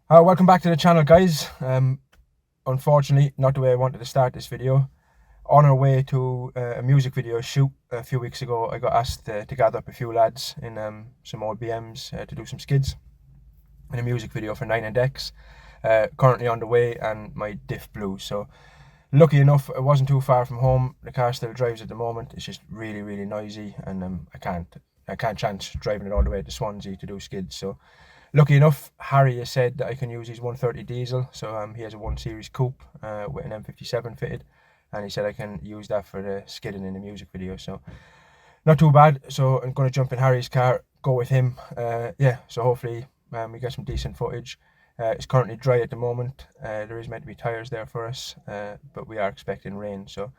Welcome back to the channel, guys. Unfortunately, not the way I wanted to start this video. On our way to a music video shoot a few weeks ago, I got asked to gather up a few lads in some old BMs to do some skids in a music video for Nine and Dex. Currently on the way, and my diff blew. So lucky enough, it wasn't too far from home. The car still drives at the moment. It's just really noisy, and I can't chance driving it all the way to Swansea to do skids. So lucky enough, Harry has said that I can use his 130 diesel. So he has a 1 Series coupe with an M57 fitted, and he said I can use that for the skidding in the music video. So not too bad. So I'm going to jump in Harry's car, go with him. Yeah, so hopefully we get some decent footage. It's currently dry at the moment. There is meant to be tyres there for us, but we are expecting rain. So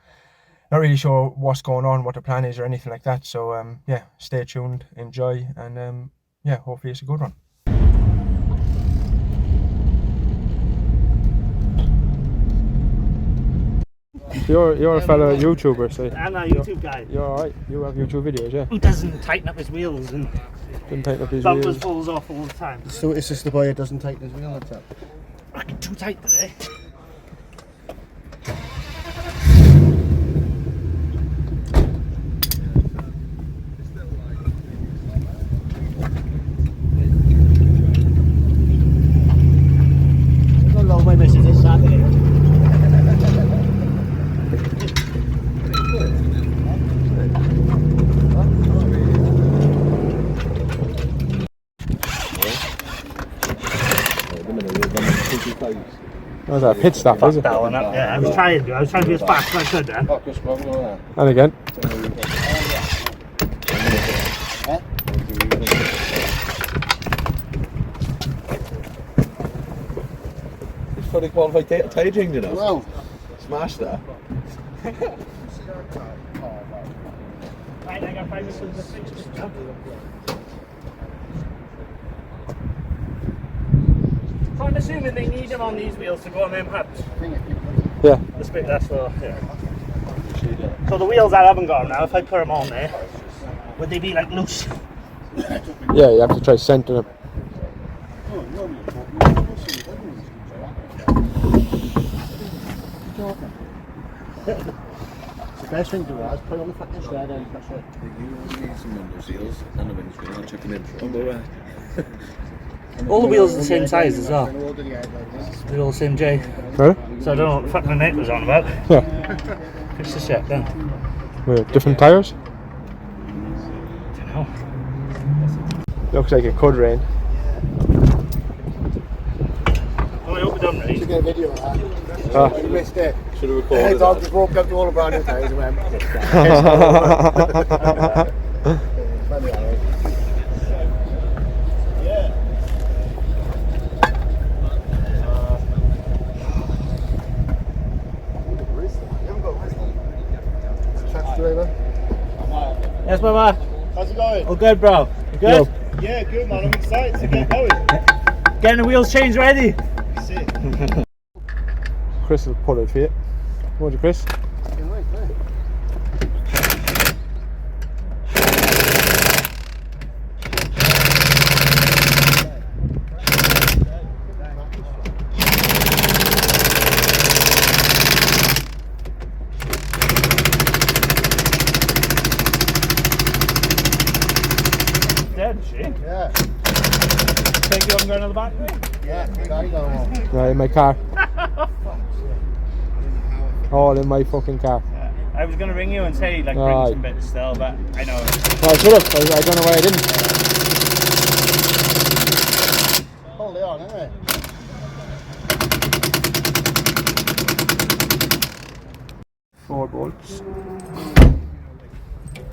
not really sure what's going on, what the plan is or anything like that. So yeah, stay tuned, enjoy, and yeah, hopefully it's a good one. You're a fellow YouTuber, so I'm a YouTube guy. you're alright. You have YouTube videos, yeah? Who doesn't tighten up his wheels and Didn't tighten up his bumpers wheels. falls off all the time. So it's just the boy that doesn't tighten his wheel, that's it. Fucking too tight today. I don't know my missus this Saturday. What's that, pit stop, is it? That one up, yeah. I was trying to be as fast as I could then. And again. It's fully qualified tyre change, you know. Well, Smash that. Right, I got 5 minutes to fix this job. So I'm assuming they need them on these wheels to go on them hubs. Yeah. That's for, yeah. So the wheels I haven't got now, if I put them on there, would they be like loose? Yeah, you have to try center them. the best thing to do is put on the fucking shred and that's it. You need some window seals and the windscreen. I'll chuck them in for them. All the wheels are the same size as well. They're all the same J. Right? So I don't know what the fuck the net was on about. Yeah. Fix the shit then. With different tyres. Don't know. Looks like it could rain. Well, I hope it don't rain. To get a video of that. You missed it. Should have Hey, recorded dog, that. just broke up to all the brand new tyres and went. Funny, alright. Yes, Mama. How's it going? All good, bro. You good? Yo. Yeah, good man. I'm excited to get going. Getting the wheels changed ready. Sick. Chris will pull it for you. What'd you, Chris? Dead, is she? Yeah. Take you up and go another back. Yeah, I go. Right, in my car. All in my fucking car. I was gonna ring you and say like Right. bring some bits still, but I know. Oh, I should have. I don't know why I didn't. Hold it on, innit? Four bolts.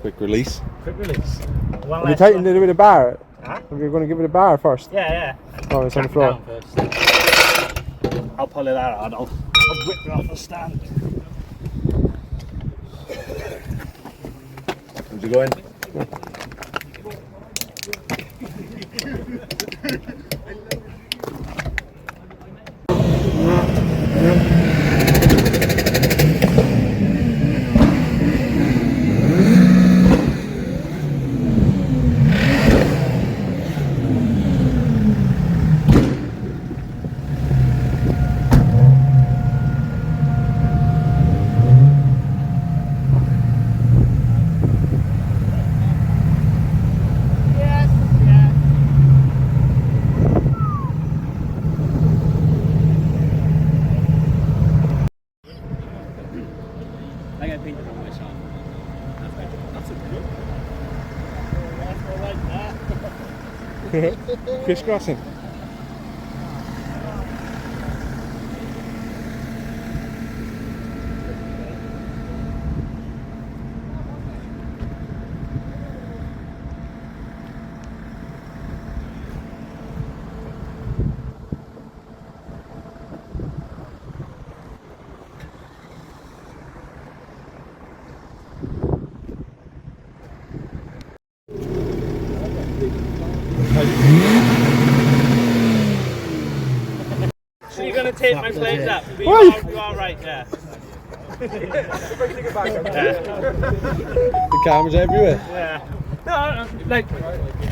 Quick release. Quick release. One Have you less tightened one. it with a bar? Huh? Are you going to give it a bar first? Yeah. Oh, it's on the Jack floor. down first. I'll pull it out and I'll rip it off the stand. How's it going? Crisscrossing. So you're going to take my flames up? But you are right, yeah. The cameras everywhere. Yeah. No, like,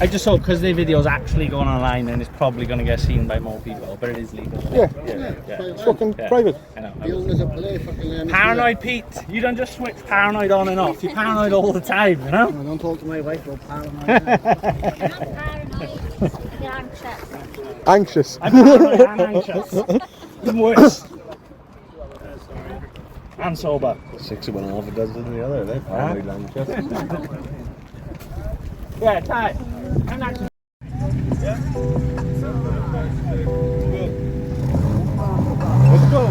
I just thought because the video's actually going online and it's probably going to get seen by more people, but it is legal. Yeah. It's Fucking private. I know. The owners of play fucking Paranoid Pete, you don't just switch paranoid on and off. You're paranoid all the time, you know? Don't talk to my wife about paranoid. You're not paranoid, you're anxious. Anxious. I'm paranoid and anxious. Even worse. And sober. 6 of one, half a dozen of the other, they're paranoid anxious. Yeah, tight. I'm actually. Let's go.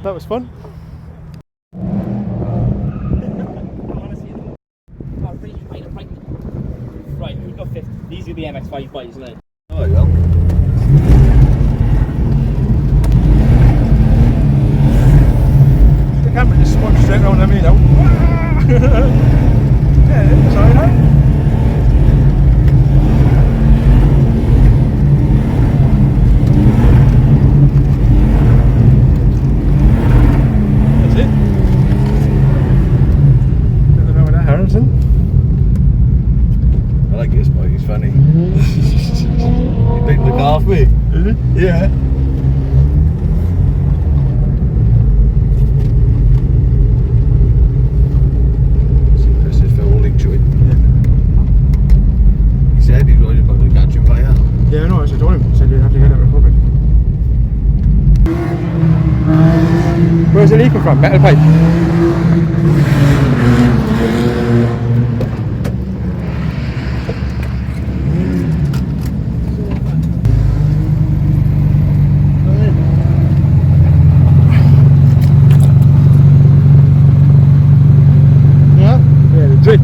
That was fun. Right, we've got 50. These are the MX-5 bikes, isn't it? Oh, you will. The camera just spun straight around at me now. Yeah, it's alright. That's it. Nothing wrong with that, Harrison. I like this bike, it's funny. You picked the car for me? Is it? Yeah. See, Chris is holding to it. He said he's worried about the catching fire. Yeah, I know, as I told him. I said you'd have to get it recovered. Where's it leaking from? Metal pipe? Yeah? Yeah, that's it.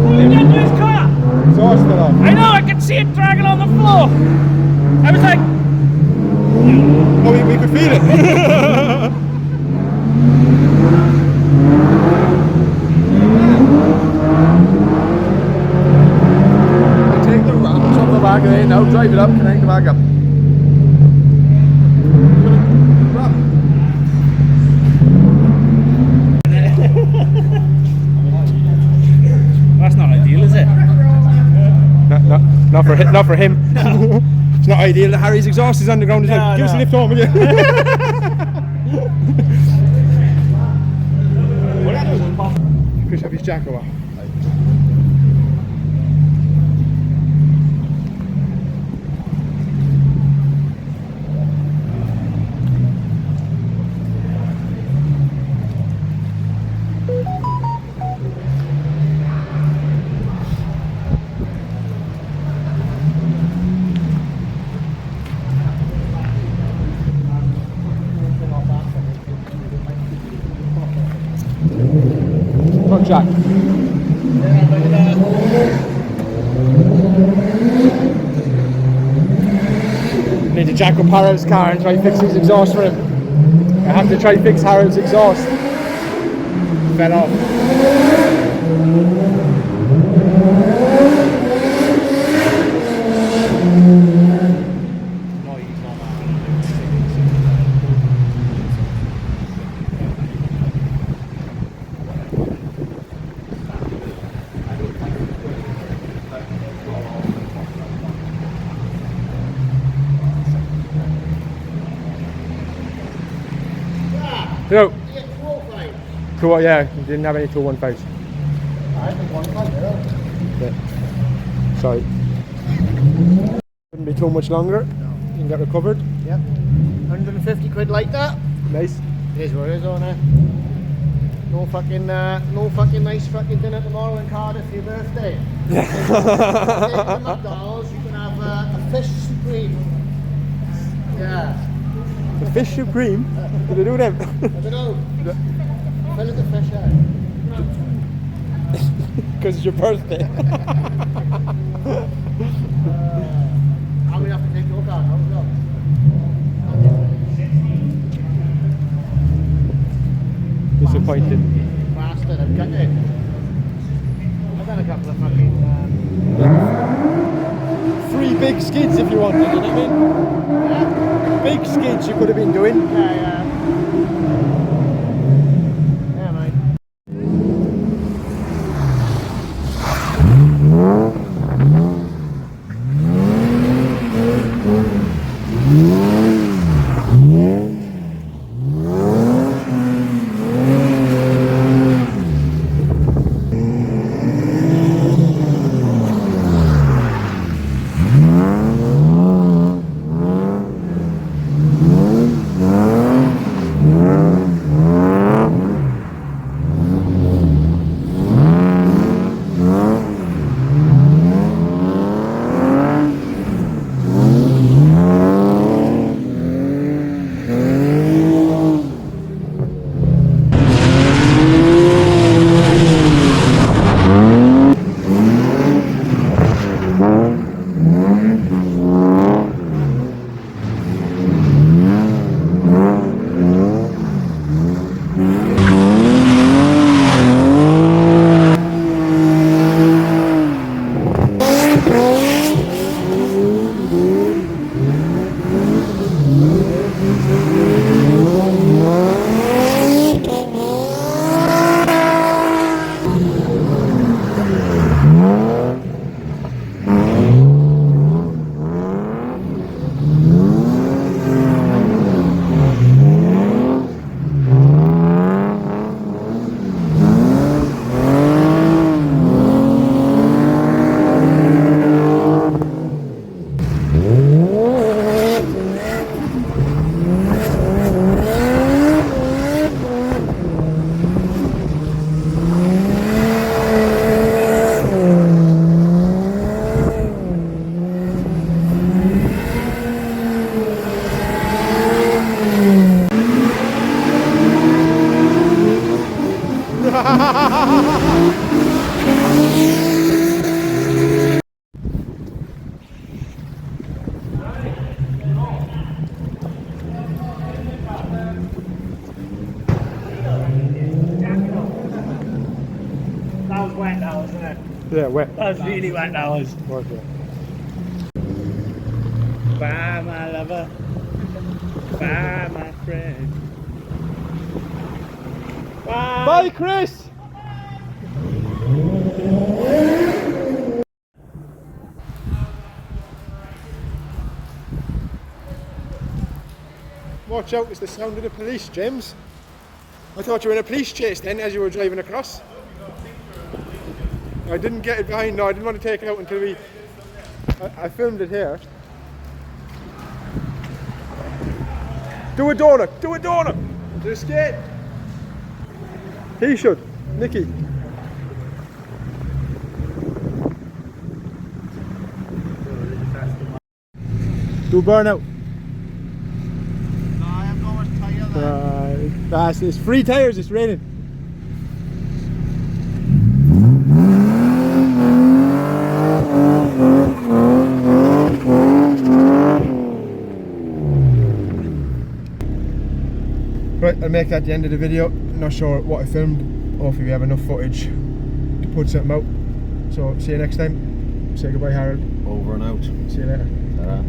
What have you done to his car? Exhaust still on. I know, I can see it dragging on the floor. drive it up, connect the back up. That's not ideal, is it? Not for him. It's not ideal. Harry's exhaust is underground as well. Give us a lift home again. Chris, have his jack over. Front jack. Need to jack up Harold's car and try to fix his exhaust for him. I have to try to fix Harold's exhaust. Fell off. No. Cool, yeah, didn't have any 215s. Yeah. Sorry. Wouldn't be too much longer. You can get recovered. Yep. 150 quid like that. Nice. It is what it is, on it. No fucking nice fucking dinner tomorrow in Cardiff for your birthday. At McDonald's, you can have a fish supreme. Yeah. The fish supreme? Did they do them? I don't know. Fill the fish out. Because it's your birthday. I'm gonna have to take your car now as well. Disappointed. Bastard, I've got it. I've done a couple of fucking 3 big skids if you wanted, you know what I mean? yeah. Big skids you could have been doing. Yeah, mate. That was wet, that wasn't it? Yeah, wet. That was really wet, that was. Okay. Bye, my lover. Bye, my friend. Bye. Bye, Chris. Watch out, it's the sound of the police, James. I thought you were in a police chase then as you were driving across. I didn't get it behind, no, I didn't want to take it out until we... I filmed it here. Do a donut, do a donut! To the skate! He should, Nicky. Do burnout. No, I have no much tyre there. It's free tyres, it's raining. Right, I'll make that the end of the video. Not sure what I filmed. Hopefully we have enough footage to put something out. So see you next time. Say goodbye, Harold. Over and out. See you later. Ta-ra.